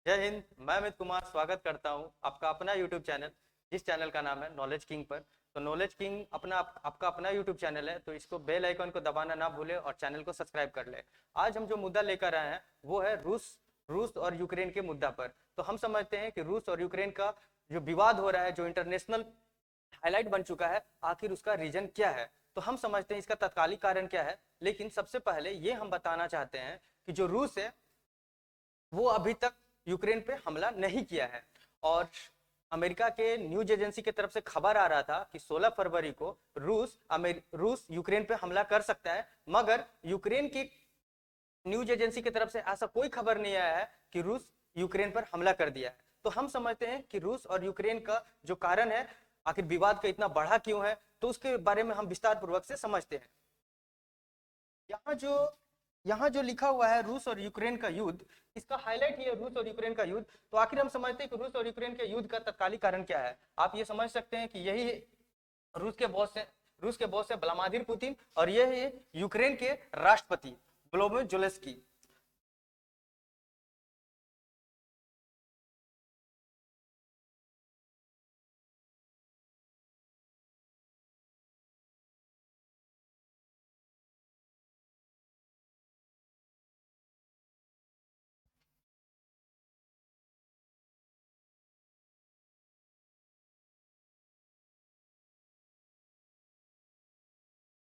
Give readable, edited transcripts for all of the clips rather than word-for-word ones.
जय हिंद। मैं अमित कुमार स्वागत करता हूं आपका अपना यूट्यूब चैनल, जिस चैनल का नाम है नॉलेज किंग पर। तो नॉलेज किंग आपका अपना यूट्यूब चैनल है, तो इसको बेल आइकन को दबाना ना भूले और चैनल को सब्सक्राइब कर ले। आज हम जो मुद्दा लेकर आए हैं वो है रूस और यूक्रेन के मुद्दा पर। तो हम समझते हैं कि रूस और यूक्रेन का जो विवाद हो रहा है, जो इंटरनेशनल हाईलाइट बन चुका है, आखिर उसका रीजन क्या है। तो हम समझते हैं इसका तत्कालिक कारण क्या है। लेकिन सबसे पहले ये हम बताना चाहते हैं कि जो रूस है वो अभी तक यूक्रेन पे हमला नहीं किया है। और अमेरिका के न्यूज एजेंसी की तरफ से खबर आ रहा था कि 16 फरवरी को रूस यूक्रेन पे हमला कर सकता है, मगर यूक्रेन की न्यूज एजेंसी की तरफ से ऐसा कोई खबर नहीं आया है कि रूस यूक्रेन पर हमला कर दिया है। तो हम समझते हैं कि रूस और यूक्रेन का जो कारण है, आखिर विवाद का इतना बढ़ा क्यों है, तो उसके बारे में हम विस्तार पूर्वक से समझते हैं। यहाँ जो यहाँ जो लिखा हुआ है रूस और यूक्रेन का युद्ध, इसका हाईलाइट ये है रूस और यूक्रेन का युद्ध। तो आखिर हम समझते हैं कि रूस और यूक्रेन के युद्ध का तत्कालिक कारण क्या है। आप ये समझ सकते हैं कि यही रूस के बॉस है व्लादिमीर पुतिन, और ये है यूक्रेन के राष्ट्रपति वोलोदिमीर ज़ेलेंस्की।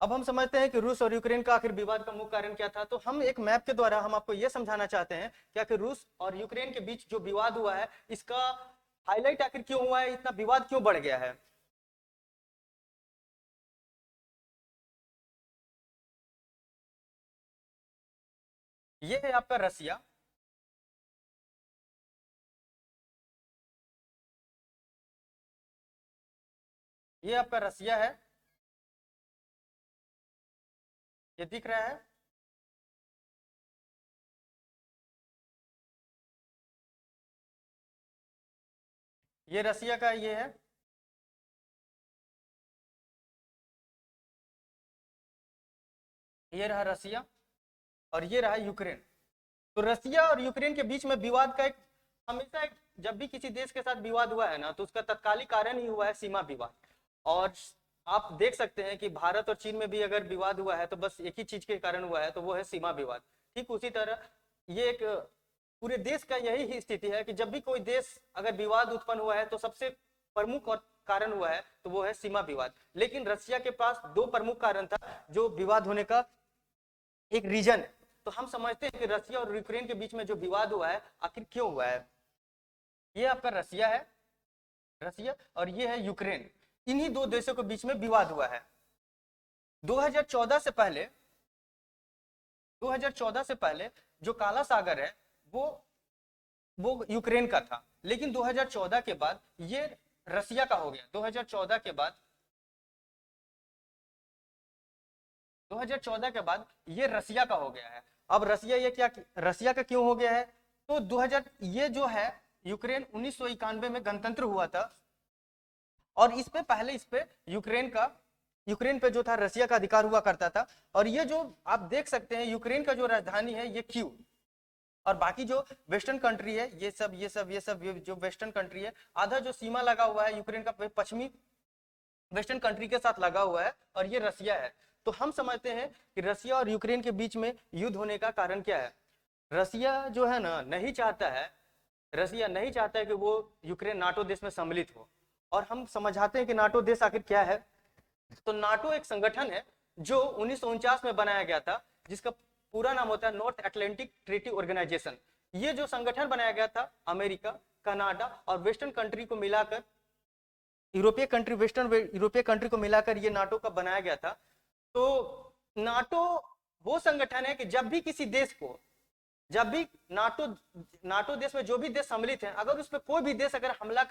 अब हम समझते हैं कि रूस और यूक्रेन का आखिर विवाद का मुख्य कारण क्या था। तो हम एक मैप के द्वारा हम आपको यह समझाना चाहते हैं कि आखिर रूस और यूक्रेन के बीच जो विवाद हुआ है, इसका हाईलाइट आखिर क्यों हुआ है, इतना विवाद क्यों बढ़ गया है। ये है आपका रसिया। ये आपका रसिया है, ये दिख रहा है। ये रसिया का ये है। ये रहा रसिया और ये रहा यूक्रेन। तो रसिया और यूक्रेन के बीच में विवाद का हमेशा जब भी किसी देश के साथ विवाद हुआ है ना, तो उसका तत्कालिक कारण ही हुआ है सीमा विवाद। और आप देख सकते हैं कि भारत और चीन में भी अगर विवाद हुआ है तो बस एक ही चीज के कारण हुआ है, तो वो है सीमा विवाद। ठीक उसी तरह ये एक पूरे देश का यही ही स्थिति है कि जब भी कोई देश अगर विवाद उत्पन्न हुआ है तो सबसे प्रमुख और कारण हुआ है तो वो है सीमा विवाद। लेकिन रसिया के पास दो प्रमुख कारण था जो विवाद होने का एक रीजन है। तो हम समझते हैं कि रसिया और यूक्रेन के बीच में जो विवाद हुआ है, आखिर क्यों हुआ है। ये आपका रसिया है, रसिया, और ये है यूक्रेन। इन्हीं दो देशों के बीच में विवाद हुआ है। 2014 से पहले 2014 से पहले जो काला सागर है वो यूक्रेन का था। लेकिन 2014 के बाद ये रसिया का हो गया। 2014 के बाद ये रसिया का हो गया है। अब रसिया ये क्या रसिया का क्यों हो गया है, तो 2000 ये जो है यूक्रेन 1991 में गणतंत्र हुआ था, और इस पे यूक्रेन पे जो था रसिया का अधिकार हुआ करता था। और ये जो आप देख सकते हैं यूक्रेन का जो राजधानी है ये क्यू, और बाकी जो वेस्टर्न कंट्री है ये जो वेस्टर्न कंट्री है, आधा जो सीमा लगा हुआ है यूक्रेन का पश्चिमी वेस्टर्न कंट्री के साथ लगा हुआ है, और ये रसिया है। तो हम समझते हैं कि रसिया और यूक्रेन के बीच में युद्ध होने का कारण क्या है। रसिया जो है ना रसिया नहीं चाहता है कि वो यूक्रेन नाटो देश में सम्मिलित हो। और हम समझाते हैं कि नाटो देश आखिर क्या है। तो नाटो एक संगठन है जो 1949 में बनाया गया था, जिसका पूरा नाम होता है नॉर्थ अटलांटिक ट्रीटी ऑर्गेनाइजेशन। ये जो संगठन बनाया गया था अमेरिका, कनाडा और वेस्टर्न कंट्री को मिलाकर, यूरोपीय कंट्री को मिलाकर ये नाटो का बनाया गया था। तो नाटो वो संगठन है कि जब भी नाटो देश में जो भी देश सम्मिलित है, अगर उस पर कोई भी देश अगर हमला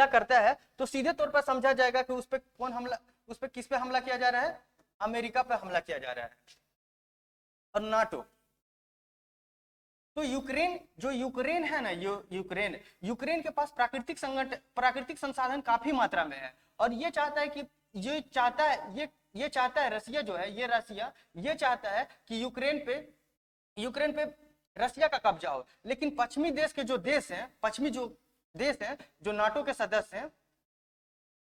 करता है तो सीधे तौर पर समझा जाएगा कि उस पे किस पे हमला किया जा रहा है, अमेरिका पे हमला किया जा रहा है। और नाटो तो यूक्रेन है ना, यूक्रेन के पास प्राकृतिक संसाधन काफी मात्रा में है। और ये चाहता है कि ये चाहता है रसिया जो है, ये चाहता है कि यूक्रेन पे रसिया का कब्जा हो। लेकिन पश्चिमी देश के जो देश हैं, पश्चिमी जो देश हैं जो नाटो के सदस्य हैं,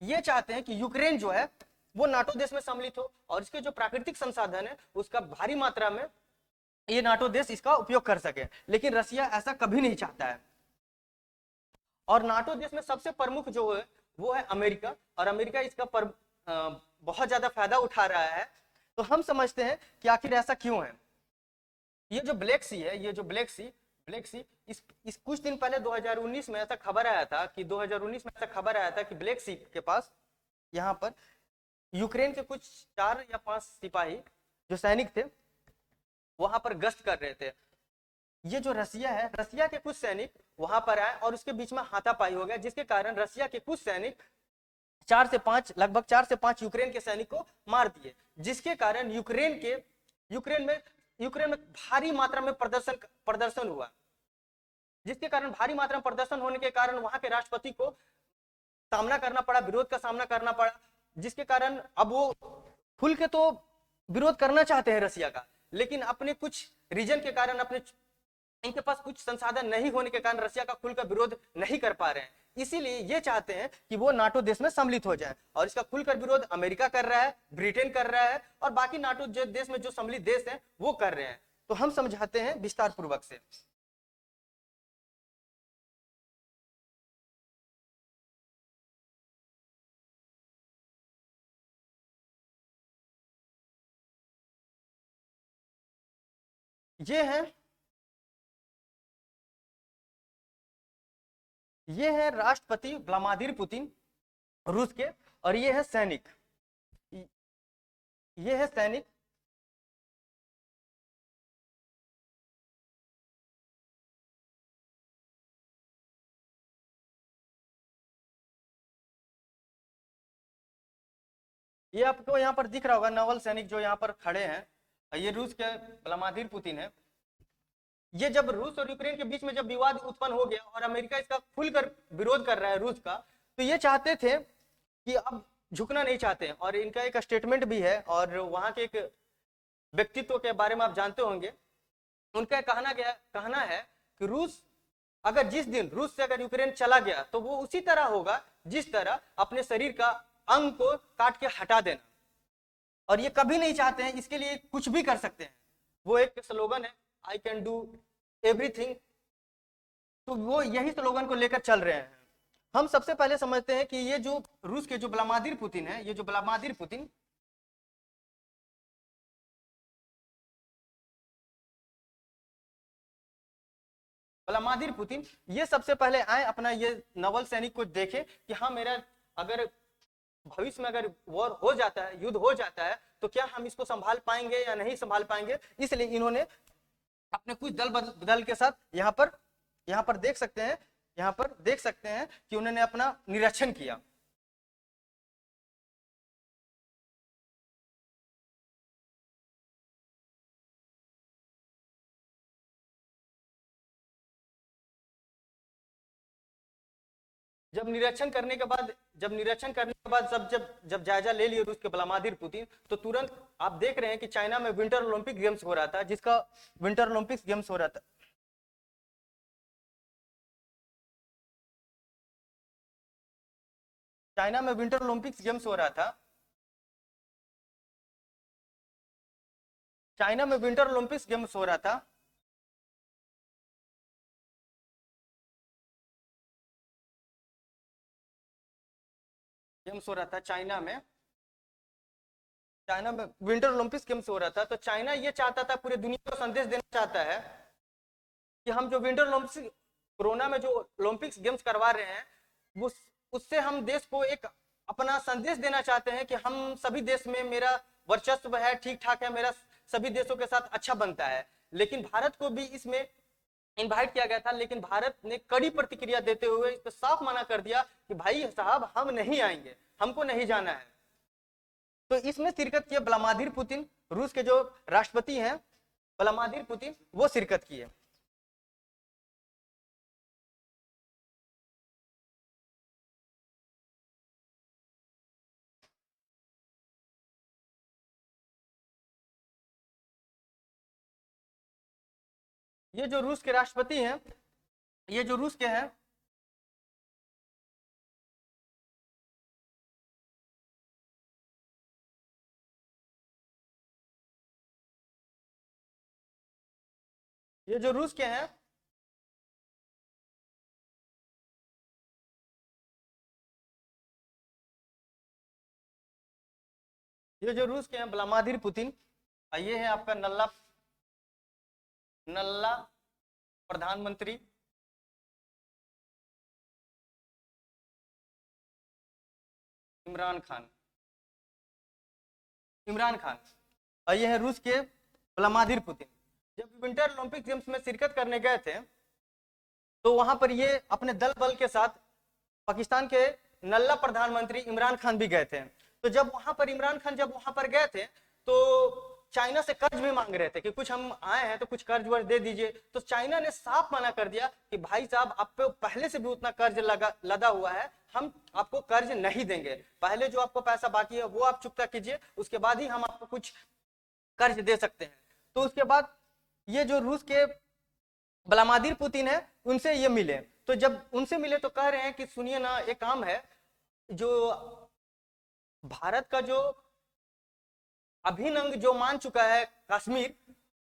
ये चाहते हैं कि यूक्रेन जो है वो नाटो देश में सम्मिलित हो और इसके जो प्राकृतिक संसाधन है उसका भारी मात्रा में ये नाटो देश इसका उपयोग कर सके। लेकिन रसिया ऐसा कभी नहीं चाहता है। और नाटो देश में सबसे प्रमुख जो है वो है अमेरिका, और अमेरिका इसका बहुत ज्यादा फायदा उठा रहा है। तो हम समझते हैं कि आखिर ऐसा क्यों है। ये जो ब्लैक सी है, ये जो ब्लैक सी इस कुछ दिन पहले 2019 में ऐसा खबर आया था कि 2019 में ऐसा खबर आया था कि ब्लैक सी के पास यहाँ पर यूक्रेन के कुछ 4 या 5 सिपाही जो सैनिक थे वहां पर गश्त कर रहे थे। ये जो रसिया है, रसिया के कुछ सैनिक वहां पर आए और उसके बीच में हाथापाई हो गया, जिसके कारण रसिया के कुछ सैनिक 4 से 5 लगभग 4 से 5 यूक्रेन के सैनिक को मार दिए, जिसके कारण यूक्रेन में भारी मात्रा में प्रदर्शन हुआ, जिसके कारण भारी मात्रा में प्रदर्शन होने के कारण वहां के राष्ट्रपति को सामना करना पड़ा, विरोध का सामना करना पड़ा, जिसके कारण अब वो खुल के तो विरोध करना चाहते हैं रसिया का, लेकिन अपने कुछ रीजन के कारण, अपने इनके पास कुछ संसाधन नहीं होने के कारण रसिया का खुलकर विरोध नहीं कर पा रहे हैं। इसीलिए ये चाहते हैं कि वो नाटो देश में सम्मिलित हो जाए, और इसका खुलकर विरोध अमेरिका कर रहा है, ब्रिटेन कर रहा है, और बाकी नाटो देश में जो सम्मिलित देश हैं वो कर रहे हैं। तो हम समझाते हैं विस्तार पूर्वक से। ये है राष्ट्रपति व्लादिमीर पुतिन रूस के, और ये है सैनिक, ये है सैनिक। ये आपको यहाँ पर दिख रहा होगा नवल सैनिक जो यहाँ पर खड़े हैं, ये रूस के व्लादिमीर पुतिन है। ये जब रूस और यूक्रेन के बीच में जब विवाद उत्पन्न हो गया और अमेरिका इसका खुलकर विरोध कर रहा है रूस का, तो ये चाहते थे कि अब झुकना नहीं चाहते, और इनका एक स्टेटमेंट भी है, और वहां के एक व्यक्तित्व के बारे में आप जानते होंगे। उनका कहना है कि जिस दिन रूस से अगर यूक्रेन चला गया तो वो उसी तरह होगा जिस तरह अपने शरीर का अंग को काट के हटा देना, और ये कभी नहीं चाहते हैं, इसके लिए कुछ भी कर सकते हैं। वो एक स्लोगन है, आई कैन डू एवरीथिंग, तो वो यही स्लोगन को लेकर चल रहे हैं। हम सबसे पहले समझते हैं कि ये जो रूस के जो व्लादिमीर पुतिन है, ये जो व्लादिमीर पुतिन ये सबसे पहले आए, अपना ये नवल सैनिक को देखे कि हाँ मेरा अगर भविष्य में अगर वॉर हो जाता है, युद्ध हो जाता है, तो क्या हम इसको संभाल पाएंगे या नहीं संभाल पाएंगे। इसलिए इन्होंने अपने कुछ दल के साथ यहाँ पर देख सकते हैं कि उन्होंने अपना निरीक्षण किया। जब निरीक्षण करने के बाद जब जायजा ले लिए रूस के व्लादिमीर पुतिन, तो तुरंत आप देख रहे हैं कि चाइना में विंटर ओलंपिक गेम्स हो रहा था, जिसका विंटर ओलंपिक्स गेम्स हो रहा था। चाइना में विंटर ओलंपिक्स गेम्स हो रहा था। चाइना में विंटर ओलंपिक्स गेम्स हो रहा था। गेम्स हो रहा था चाइना में विंटर ओलंपिक्स गेम्स हो रहा था। तो चाइना ये चाहता था, पूरे दुनिया को संदेश देना चाहता है कि हम जो विंटर ओलंपिक्स, कोरोना में जो ओलंपिक्स गेम्स करवा रहे हैं, वो उससे हम देश को एक अपना संदेश देना चाहते हैं कि हम सभी देश में मेरा वर्चस्व है, ठीक ठाक है, मेरा सभी देशों के साथ अच्छा बनता है। लेकिन भारत को भी इसमें इनवाइट किया गया था, लेकिन भारत ने कड़ी प्रतिक्रिया देते हुए इस पर साफ मना कर दिया कि भाई साहब हम नहीं आएंगे, हमको नहीं जाना है। तो इसमें शिरकत किए व्लादिमीर पुतिन, रूस के जो राष्ट्रपति हैं व्लादिमीर पुतिन, वो शिरकत किए। ये जो रूस के राष्ट्रपति हैं, ये जो रूस के हैं, ये जो रूस के हैं, ये जो रूस के हैं व्लादिमीर पुतिन, ये है आपका नल्ला नल्ला प्रधानमंत्री इमरान खान। इमरान खान। और ये है रूस के व्लादिमीर पुतिन। जब विंटर ओलंपिक गेम्स में शिरकत करने गए थे तो वहां पर ये अपने दल बल के साथ पाकिस्तान के नल्ला प्रधानमंत्री इमरान खान भी गए थे। तो जब वहां पर इमरान खान जब वहां पर गए थे तो चाइना से कर्ज भी मांग रहे थे कि कुछ हम आए हैं तो कुछ कर्ज वर्ज दे दीजिए। तो चाइना ने साफ मना कर दिया कि भाई साहब आप पे पहले से भी उतना कर्ज लदा हुआ है, हम आपको कर्ज नहीं देंगे, पहले जो आपको पैसा बाकी है वो आप चुकता कीजिए, उसके बाद ही हम आपको कुछ कर्ज दे सकते हैं। तो उसके बाद ये जो रूस के व्लादिमीर पुतिन है उनसे ये मिले। तो जब उनसे मिले तो कह रहे हैं कि सुनिए ना, एक काम है, जो भारत का जो अभिन्न अंग जो मान चुका है कश्मीर,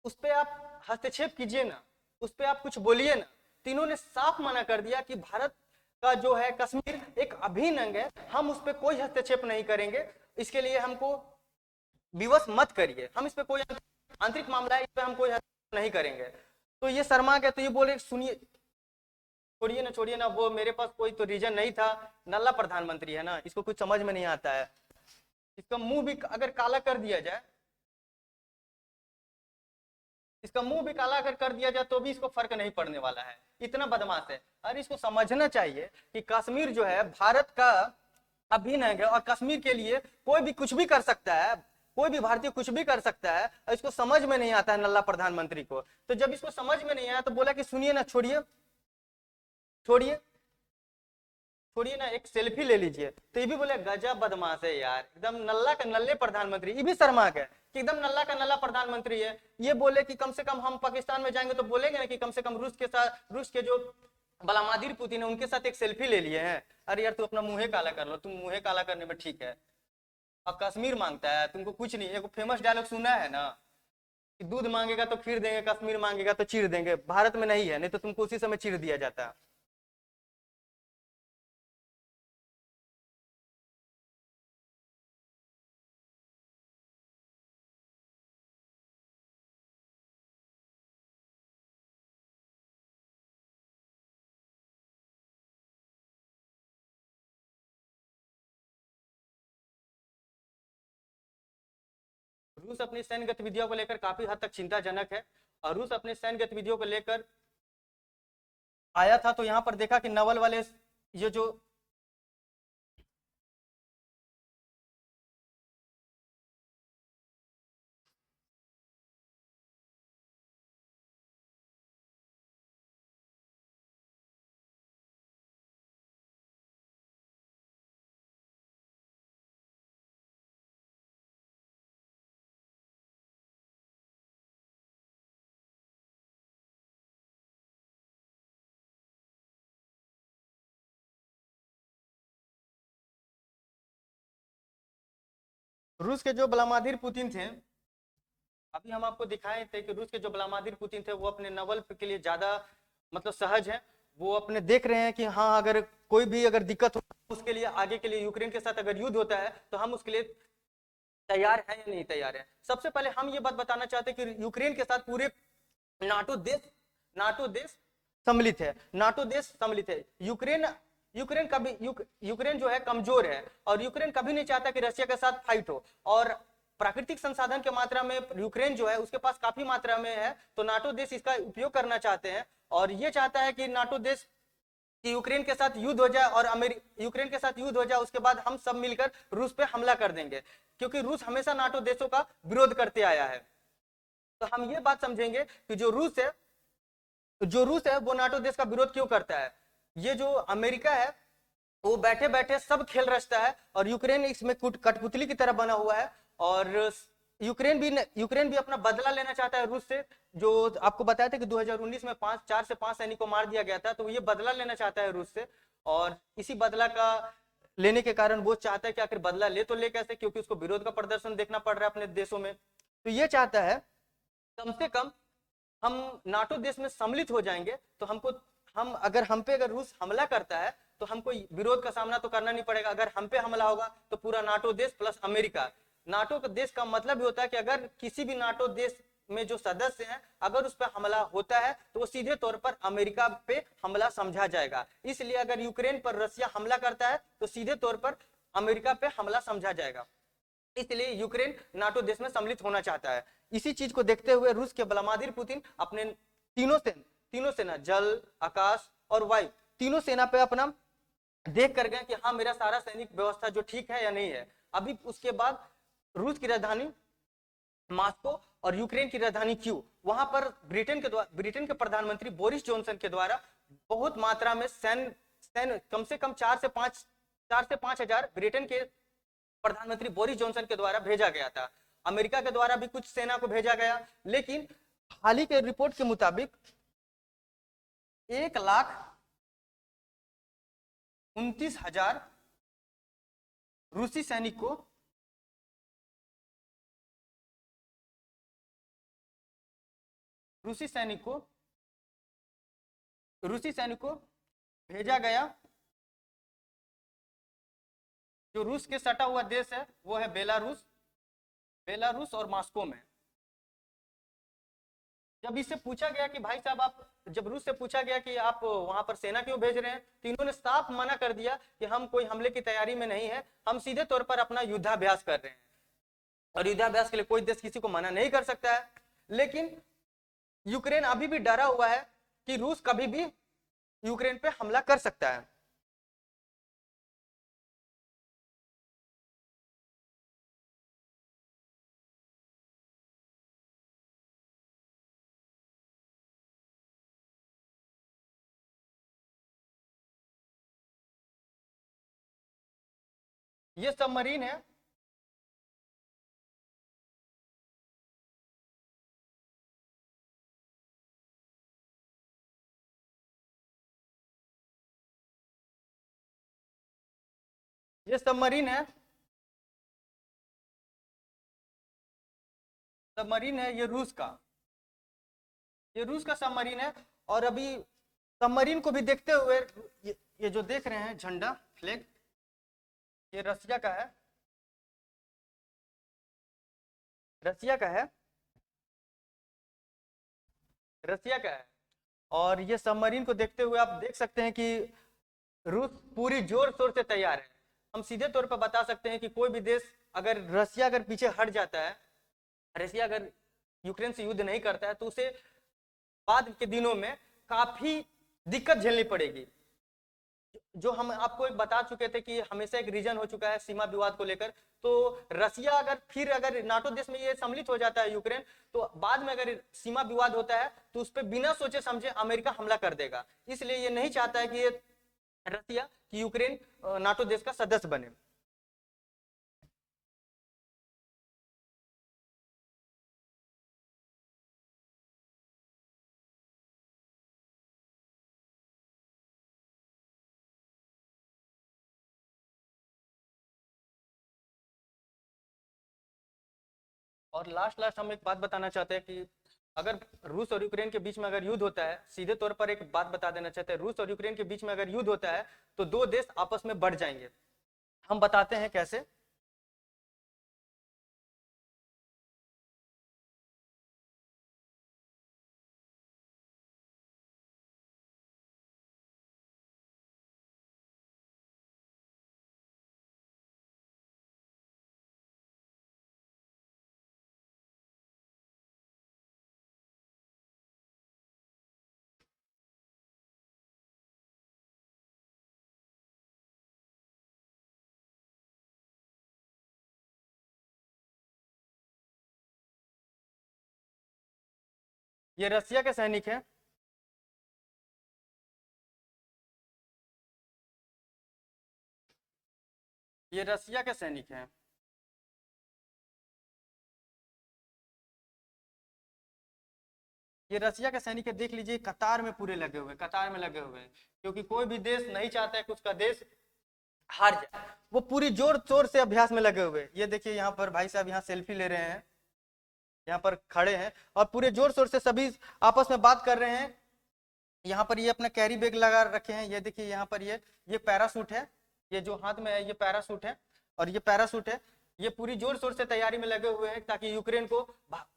उस पर आप हस्तक्षेप कीजिए ना, उस पर आप कुछ बोलिए ना। तीनों ने साफ मना कर दिया कि भारत का जो है कश्मीर एक अभिन्न अंग है, हम उस पर कोई हस्तक्षेप नहीं करेंगे, इसके लिए हमको विवश मत करिए, हम इस पर कोई आंतरिक मामला है, इस पर हम कोई हस्तक्षेप नहीं करेंगे। तो ये शर्मा गए। तो ये बोले सुनिए, छोड़िए ना, वो मेरे पास कोई तो रीजन नहीं था, नल्ला प्रधानमंत्री है ना, इसको कुछ समझ में नहीं आता है, इसका मुंह भी अगर काला कर दिया जाए, इसका मुंह भी काला अगर कर दिया जाए तो भी इसको फर्क नहीं पड़ने वाला है, इतना बदमाश है। और इसको समझना चाहिए कि कश्मीर जो है भारत का अभिन्न अंग है और कश्मीर के लिए कोई भी कुछ भी कर सकता है, कोई भी भारतीय कुछ भी कर सकता है, और इसको समझ में नहीं आता है नल्ला प्रधानमंत्री को। तो जब इसको समझ में नहीं आया तो बोला कि सुनिए ना, छोड़िए ना, एक सेल्फी ले लीजिए। तो ये भी बोले गजब बदमाश है यार, एकदम नल्ला का नल्ले प्रधानमंत्री, ये भी शर्मा गए कि एकदम नल्ला का नल्ला प्रधानमंत्री है। ये बोले कि कम से कम हम पाकिस्तान में जाएंगे तो बोलेंगे ना कि कम से कम रूस के साथ, रूस के जो व्लादिमीर पुतिन है उनके साथ एक सेल्फी ले लिए हैं। अरे यार तू अपना मुंह काला कर लो, तुम मुंह काला करने में ठीक है, अब कश्मीर मांगता है, तुमको कुछ नहीं। एक फेमस डायलॉग सुना है ना कि दूध मांगेगा तो खीर देंगे, कश्मीर मांगेगा तो चीर देंगे। भारत में नहीं है, नहीं तो तुमको उसी समय चीर दिया जाता। रूस अपनी सैन्य गतिविधियों को लेकर काफी हद तक चिंताजनक है, और रूस अपनी सैन्य गतिविधियों को लेकर आया था तो यहाँ पर देखा कि नवल वाले ये जो रूस के जो व्लादिमीर पुतिन थे, अभी हम आपको दिखाए थे कि रूस के जो व्लादिमीर पुतिन थे वो अपने नवल के लिए ज्यादा मतलब सहज है। वो अपने देख रहे हैं कि हाँ अगर कोई भी अगर दिक्कत हो उसके लिए, आगे के लिए यूक्रेन के साथ अगर युद्ध होता है तो हम उसके लिए तैयार है या नहीं तैयार है। सबसे पहले हम ये बात बताना चाहते हैं कि यूक्रेन के साथ पूरे नाटो देश सम्मिलित है, नाटो देश सम्मिलित है। यूक्रेन कभी यूक्रेन जो है कमजोर है, और यूक्रेन कभी नहीं चाहता कि रशिया के साथ फाइट हो, और प्राकृतिक संसाधन के मात्रा में यूक्रेन जो है उसके पास काफी मात्रा में है, तो नाटो देश इसका उपयोग करना चाहते हैं, और ये चाहता है कि नाटो देश कि यूक्रेन के साथ युद्ध हो जाए और यूक्रेन के साथ युद्ध हो जाए, उसके बाद हम सब मिलकर रूस पे हमला कर देंगे, क्योंकि रूस हमेशा नाटो देशों का विरोध करते आया है। तो हम ये बात समझेंगे कि जो रूस है वो नाटो देश का विरोध क्यों करता है। ये जो अमेरिका है वो बैठे बैठे सब खेल रचता है, और यूक्रेन इसमें कठपुतली की तरह बना हुआ है, और यूक्रेन भी अपना बदला लेना चाहता है रूस से। जो आपको बताया था कि 2019 में 4 से 5 सैनिक को मार दिया गया था, तो ये बदला लेना चाहता है रूस से। और इसी बदला का लेने के कारण वो चाहता है कि आखिर बदला ले तो ले कैसे, क्योंकि उसको विरोध का प्रदर्शन देखना पड़ रहा है अपने देशों में। तो ये चाहता है कम से कम हम नाटो देश में सम्मिलित हो जाएंगे तो हम पे अगर रूस हमला करता है तो हमको विरोध का सामना तो करना नहीं पड़ेगा। अगर हम पे हमला होगा तो पूरा नाटो देश प्लस अमेरिका। नाटो का देश का मतलब भी होता है कि अगर किसी भी नाटो देश में जो सदस्य हैं अगर उस पर हमला होता है तो वो सीधे तौर पर अमेरिका पे हमला समझा जाएगा। इसलिए अगर यूक्रेन पर रसिया हमला करता है तो सीधे तौर पर अमेरिका पे हमला समझा जाएगा। इसलिए यूक्रेन नाटो देश में सम्मिलित होना चाहता है। इसी चीज को देखते हुए रूस के व्लादिमीर पुतिन अपने तीनों सेना जल, आकाश और वायु, तीनों सेना पे अपना देख कर गए कि हाँ मेरा सारा सैनिक व्यवस्था जो ठीक है या नहीं है। अभी उसके बाद रूस की राजधानी मॉस्को और यूक्रेन की राजधानी क्यू, वहां पर ब्रिटेन के प्रधानमंत्री बोरिस जॉनसन के द्वारा बहुत मात्रा में सैन्य कम से कम 4 से 5 हजार ब्रिटेन के प्रधानमंत्री बोरिस जॉनसन के द्वारा भेजा गया था। अमेरिका के द्वारा भी कुछ सेना को भेजा गया, लेकिन हाल ही के रिपोर्ट के मुताबिक 1,29,000 रूसी सैनिक को रूसी सैनिक को भेजा गया। जो रूस के सटा हुआ देश है वो है बेलारूस और मॉस्को में। जब इससे पूछा गया कि भाई साहब जब रूस से पूछा गया कि आप वहां पर सेना क्यों भेज रहे हैं, तो इन्होंने साफ मना कर दिया कि हम कोई हमले की तैयारी में नहीं है, हम सीधे तौर पर अपना युद्धाभ्यास कर रहे हैं। और युद्धाभ्यास के लिए कोई देश किसी को मना नहीं कर सकता है। लेकिन यूक्रेन अभी भी डरा हुआ है कि रूस कभी भी यूक्रेन पे हमला कर सकता है। ये सबमरीन है, ये सबमरीन है, ये रूस का सबमरीन है। और अभी सबमरीन को भी देखते हुए ये जो देख रहे हैं झंडा फ्लैग, ये रसिया का है, रसिया का है, रसिया का है। और ये सबमरीन को देखते हुए आप देख सकते हैं कि रूस पूरी जोर शोर से तैयार है। हम सीधे तौर पर बता सकते हैं कि कोई भी देश रसिया अगर पीछे हट जाता है, रसिया अगर यूक्रेन से युद्ध नहीं करता है, तो उसे बाद के दिनों में काफी दिक्कत झेलनी पड़ेगी। जो हम आपको एक बता चुके थे कि हमेशा एक रीजन हो चुका है सीमा विवाद को लेकर। तो रसिया अगर नाटो देश में ये सम्मिलित हो जाता है यूक्रेन, तो बाद में अगर सीमा विवाद होता है तो उस पर बिना सोचे समझे अमेरिका हमला कर देगा। इसलिए ये नहीं चाहता है कि ये रसिया कि यूक्रेन नाटो देश का सदस्य बने। और लास्ट हम एक बात बताना चाहते हैं कि अगर रूस और यूक्रेन के बीच में अगर युद्ध होता है, सीधे तौर पर एक बात बता देना चाहते हैं, रूस और यूक्रेन के बीच में अगर युद्ध होता है तो दो देश आपस में बढ़ जाएंगे। हम बताते हैं कैसे। ये रसिया के सैनिक हैं, ये रसिया के सैनिक हैं। ये रसिया के सैनिक है, देख लीजिए कतार में पूरे लगे हुए, कतार में लगे हुए हैं, क्योंकि कोई भी देश नहीं चाहता है कि उसका देश हार जाए, वो पूरी जोर शोर से अभ्यास में लगे हुए। ये देखिए यहाँ पर भाई साहब यहाँ सेल्फी ले रहे हैं, यहाँ पर खड़े हैं और पूरे जोर शोर से सभी आपस में बात कर रहे हैं। यहाँ पर ये अपना कैरी बैग लगा रखे हैं, ये देखिए यहाँ पर ये पैरासूट है, ये जो हाथ में है ये पैरासूट है, और ये पैरासूट है, ये पूरी जोर शोर से तैयारी में लगे हुए हैं ताकि यूक्रेन को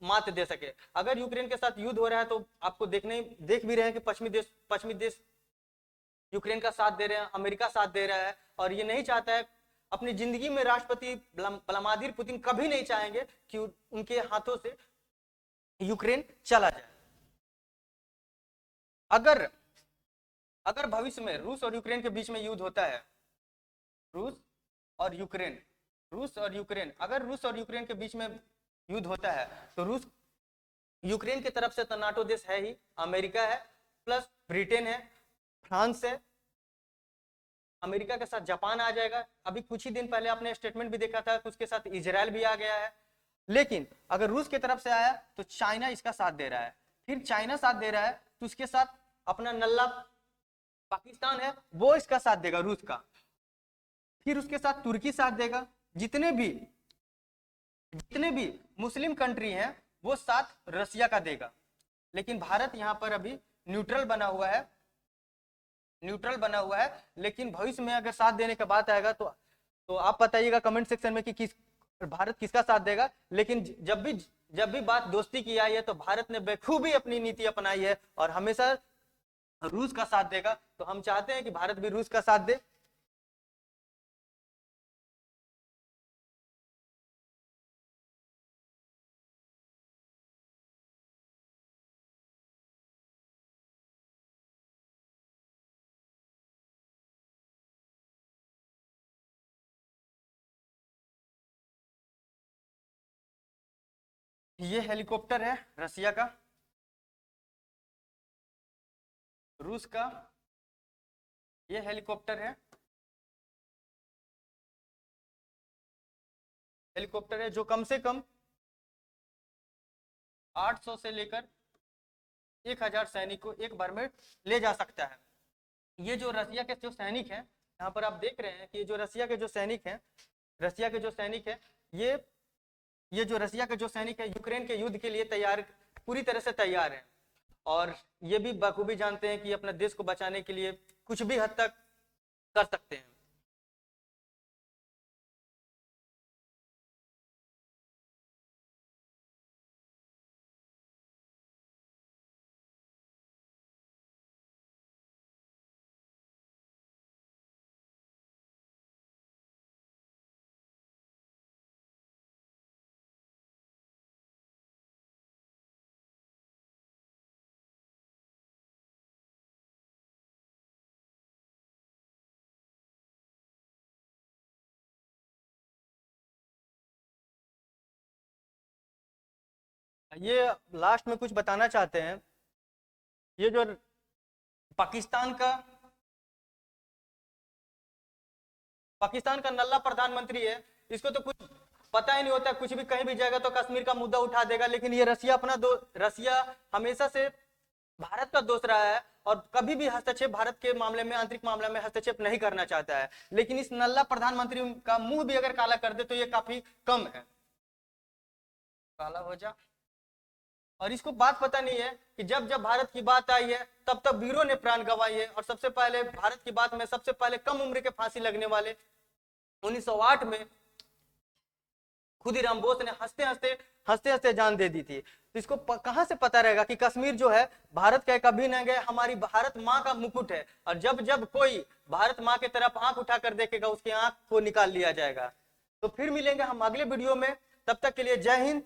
मात दे सके। अगर यूक्रेन के साथ युद्ध हो रहा है तो आपको देख भी रहे हैं कि पश्चिमी देश यूक्रेन का साथ दे रहे हैं, अमेरिका साथ दे रहा है, और ये नहीं चाहता है, अपनी जिंदगी में राष्ट्रपति व्लादिमीर पुतिन कभी नहीं चाहेंगे कि उनके हाथों से यूक्रेन चला जाए। अगर भविष्य में रूस और यूक्रेन के बीच में युद्ध होता है, रूस और यूक्रेन, अगर रूस और यूक्रेन के बीच में युद्ध होता है तो रूस यूक्रेन की तरफ से तो नाटो देश है ही, अमेरिका है, प्लस ब्रिटेन है, फ्रांस है, अमेरिका के साथ जापान आ जाएगा। अभी कुछ ही दिन पहले आपने स्टेटमेंट भी देखा था कि उसके साथ इजराइल भी आ गया है। लेकिन अगर रूस की तरफ से आया तो चाइना इसका साथ दे रहा है, फिर चाइना साथ दे रहा है तो उसके साथ अपना नल्ला पाकिस्तान है वो इसका साथ देगा रूस का, फिर उसके साथ तुर्की साथ देगा। जितने भी मुस्लिम कंट्री हैं वो साथ रसिया का देगा। लेकिन भारत यहाँ पर अभी न्यूट्रल बना हुआ है, लेकिन भविष्य में अगर साथ देने का बात आएगा तो आप बताइएगा कमेंट सेक्शन में कि भारत किसका साथ देगा। लेकिन जब भी बात दोस्ती की आई है तो भारत ने बेखूबी अपनी नीति अपनाई है और हमेशा रूस का साथ देगा। तो हम चाहते हैं कि भारत भी रूस का साथ दे। ये हेलीकॉप्टर है रसिया का, रूस का ये हेलीकॉप्टर है जो कम से कम 800 से लेकर 1000 सैनिक को एक बार में ले जा सकता है। ये जो रसिया के जो सैनिक हैं, यहाँ पर आप देख रहे हैं कि जो रसिया के जो सैनिक हैं, ये जो रसिया के जो सैनिक है यूक्रेन के युद्ध के लिए पूरी तरह से तैयार है, और ये भी बखूबी जानते हैं कि अपने देश को बचाने के लिए कुछ भी हद तक कर सकते हैं। ये लास्ट में कुछ बताना चाहते हैं, ये जो पाकिस्तान का नल्ला प्रधानमंत्री है, इसको तो कुछ पता ही नहीं होता, कुछ भी कहीं भी जाएगा तो कश्मीर का मुद्दा उठा देगा। लेकिन ये रसिया हमेशा से भारत का दोस्त रहा है और कभी भी हस्तक्षेप भारत के मामले में, आंतरिक मामले में हस्तक्षेप नहीं करना चाहता है। लेकिन इस नल्ला प्रधानमंत्री का मुंह भी अगर काला कर दे तो ये काफी कम है, काला हो जा। और इसको बात पता नहीं है कि जब भारत की बात आई है तब वीरों ने प्राण गंवाई है। और सबसे पहले भारत की बात में सबसे पहले कम उम्र के फांसी लगने वाले 1908 में खुदीराम बोस ने हंसते हंसते जान दे दी थी। तो इसको कहां से पता रहेगा कि कश्मीर जो है भारत का एक अभिन्न है, हमारी भारत माँ का मुकुट है, और जब कोई भारत माँ की तरफ आंख उठाकर देखेगा उसकी आंख को निकाल लिया जाएगा। तो फिर मिलेंगे हम अगले वीडियो में, तब तक के लिए जय हिंद,